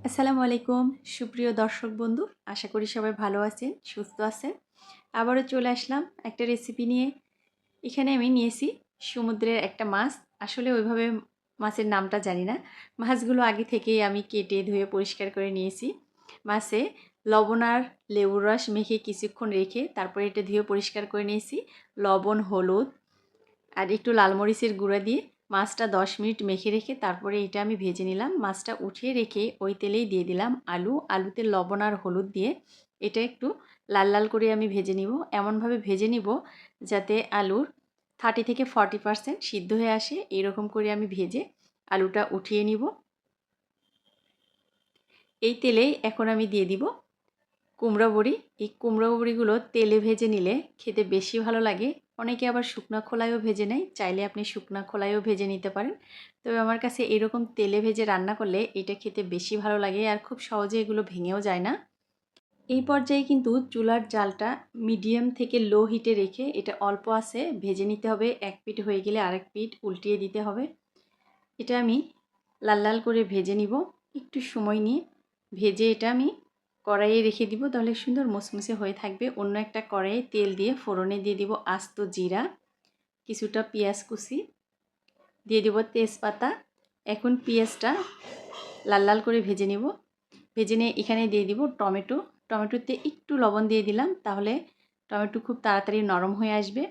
আসসালামু আলাইকুম সুপ্রিয় দর্শক বন্ধু, আশা করি সবাই ভালো আছেন, সুস্থ আছেন। আবারও চলে আসলাম একটা রেসিপি নিয়ে। এখানে আমি নিয়েছি সমুদ্রের একটা মাছ। আসলে ওইভাবে মাছের নামটা জানি না। মাছগুলো আগে থেকেই আমি কেটে ধুয়ে পরিষ্কার করে নিয়েছি। মাছে লবণ আর লেবুর রস মেখে কিছুক্ষণ রেখে তারপরে এটা ধুয়ে পরিষ্কার করে নিয়েছি। লবণ, হলুদ আর একটু লাল মরিচের গুঁড়া দিয়ে মাছটা 10 মিনিট মেখে রেখে তারপরে এটা আমি ভেজে নিলাম। মাছটা উঠিয়ে রেখে ওই তেলেই দিয়ে দিলাম আলুতে লবণ আর হলুদ দিয়ে এটা একটু লাল লাল করে আমি ভেজে নিব। এমনভাবে ভেজে নিব যাতে আলুর 30 থেকে 40% সিদ্ধ হয়ে আসে। এরকম করে আমি ভেজে আলুটা উঠিয়ে নিব। এই তেলেই এখন আমি দিয়ে দিব কুমড়ো বড়ি। এই কুমড়ো বড়িগুলো তেলে ভেজে নিলে খেতে বেশি ভালো লাগে। অনেকে আবার শুকনা খোলায়ও ভেজে নেয়, চাইলে আপনি শুকনা খোলায়ও ভেজে নিতে পারেন। তবে আমার কাছে এরকম তেলে ভেজে রান্না করলে এটা খেতে বেশি ভালো লাগে আর খুব সহজে এগুলো ভেঙেও যায় না। এই পর্যায়ে কিন্তু চুলার জালটা মিডিয়াম থেকে লো হিটে রেখে এটা অল্প আছে ভেজে নিতে হবে। এক পিঠ হয়ে গেলে আরেক পিঠ উল্টিয়ে দিতে হবে। এটা আমি লাল লাল করে ভেজে নিব। একটু সময় নিয়ে ভেজে এটা আমি কড়াইয়ে রেখে দিব, তাহলে সুন্দর মুসমুসে হয়ে থাকবে। অন্য একটা কড়াইয়ে তেল দিয়ে ফোড়নে দিয়ে দিব আস্ত জিরা, কিছুটা পেঁয়াজ কুচি, দিয়ে দিব তেজপাতা। এখন পেঁয়াজটা লাল লাল করে ভেজে নিব। ভেজে নিয়ে এখানে দিয়ে দিব টমেটোতে একটু লবণ দিয়ে দিলাম, তাহলে টমেটো খুব তাড়াতাড়ি নরম হয়ে আসবে।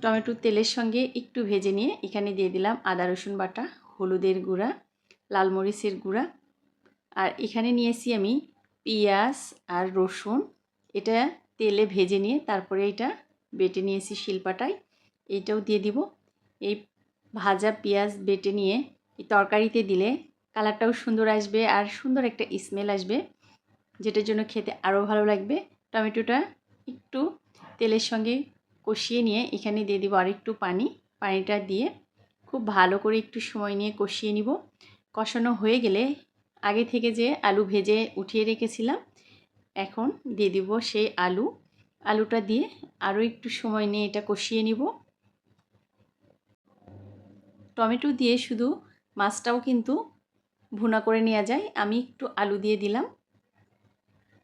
টমেটো তেলের সঙ্গে একটু ভেজে নিয়ে এখানে দিয়ে দিলাম আদা রসুন বাটা, হলুদের গুঁড়া, লাল মরিচের গুঁড়া, আর এখানে নিয়েছি আমি পেঁয়াজ আর রসুন। এটা তেলে ভেজে নিয়ে তারপরে এটা বেটে নিয়েছি শিলপাটায়, এইটাও দিয়ে দিব। এই ভাজা পেঁয়াজ বেটে নিয়ে এই তরকারিতে দিলে কালারটাও সুন্দর আসবে আর সুন্দর একটা স্মেল আসবে, যেটার জন্য খেতে আরও ভালো লাগবে। টমেটোটা একটু তেলের সঙ্গে কষিয়ে নিয়ে এখানে দিয়ে দিব আরেকটু পানিটা দিয়ে খুব ভালো করে একটু সময় নিয়ে কষিয়ে নিব। কষানো হয়ে গেলে আগে থেকে যে আলু ভেজে উঠিয়ে রেখেছিলাম এখন দিয়ে দিব সেই আলুটা দিয়ে আরও একটু সময় নিয়ে এটা কষিয়ে নিব। টমেটো দিয়ে শুধু মাছটাও কিন্তু ভুনা করে নেওয়া যায়। আমি একটু আলু দিয়ে দিলাম,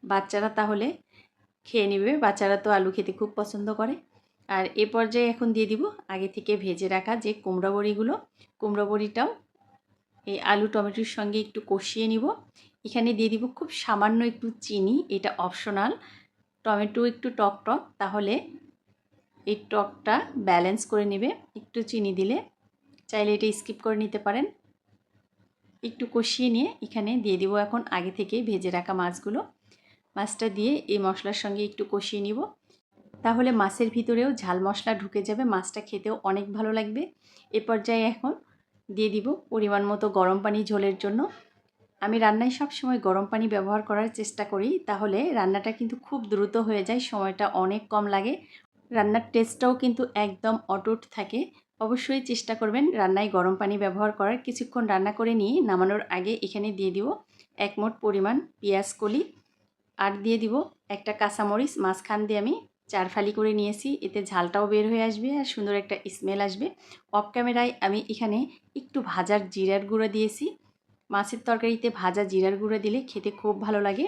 বাচ্চারা তাহলে খেয়ে নেবে। বাচ্চারা তো আলু খেতে খুব পছন্দ করে। আর এ পর্যায়ে এখন দিয়ে দিব আগে থেকে ভেজে রাখা যে কুমড়ো বড়িগুলো। কুমড়ো বড়িটাও এই আলু টমেটোর সঙ্গে একটু কষিয়ে নিব। এখানে দিয়ে দিব খুব সামান্য একটু চিনি, এটা অপশনাল। টমেটো একটু টক টক, তাহলে এই টকটা ব্যালেন্স করে নেবে একটু চিনি দিলে। চাইলে এটা স্কিপ করে নিতে পারেন। একটু কষিয়ে নিয়ে এখানে দিয়ে দিব এখন আগে থেকে ভেজে রাখা মাছটা দিয়ে এই মশলার সঙ্গে একটু কষিয়ে নিব। তাহলে মাছের ভিতরেও ঝাল মশলা ঢুকে যাবে, মাছটা খেতেও অনেক ভালো লাগবে। এ পর্যায়ে এখন দিয়ে দিব পরিমাণ মতো গরম পানি ঝোলের জন্য। আমি রান্নায় সব সময় গরম পানি ব্যবহার করার চেষ্টা করি, তাহলে রান্নাটা কিন্তু খুব দ্রুত হয়ে যায়, সময়টা অনেক কম লাগে, রান্নার টেস্টটাও কিন্তু একদম অটুট থাকে। অবশ্যই চেষ্টা করবেন রান্নায় গরম পানি ব্যবহার করার। কিছুক্ষণ রান্না করে নিয়ে নামানোর আগে এখানে দিয়ে দিব 1 মুঠ পরিমাণ পেঁয়াজ কলি, আর দিয়ে দিব একটা কাঁচামরিচ মাঝখান দিয়ে আমি 4 ফালি করে নিয়েছি। এতে ঝালটাও বের হয়ে আসবে আর সুন্দর একটা স্মেল আসবে। অফ ক্যামেরায় আমি এখানে একটু ভাজার জিরার গুঁড়ো দিয়েছি। মাছের তরকারিতে ভাজা জিরার গুঁড়ো দিলে খেতে খুব ভালো লাগে।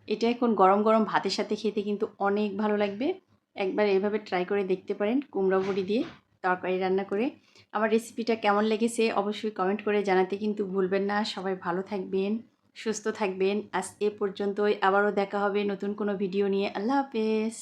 এটা এখন গরম গরম ভাতের সাথে খেতে কিন্তু অনেক ভালো লাগবে। একবার এভাবে ট্রাই করে দেখতে পারেন কুমড়ো বড়ি দিয়ে তরকারি রান্না করে। আমার রেসিপিটা কেমন লেগেছে অবশ্যই কমেন্ট করে জানাতে কিন্তু ভুলবেন না। সবাই ভালো থাকবেন, সুস্থ থাকবেন। আজ এ পর্যন্তই, আবারও দেখা হবে নতুন কোনো ভিডিও নিয়ে। আল্লাহ হাফেজ।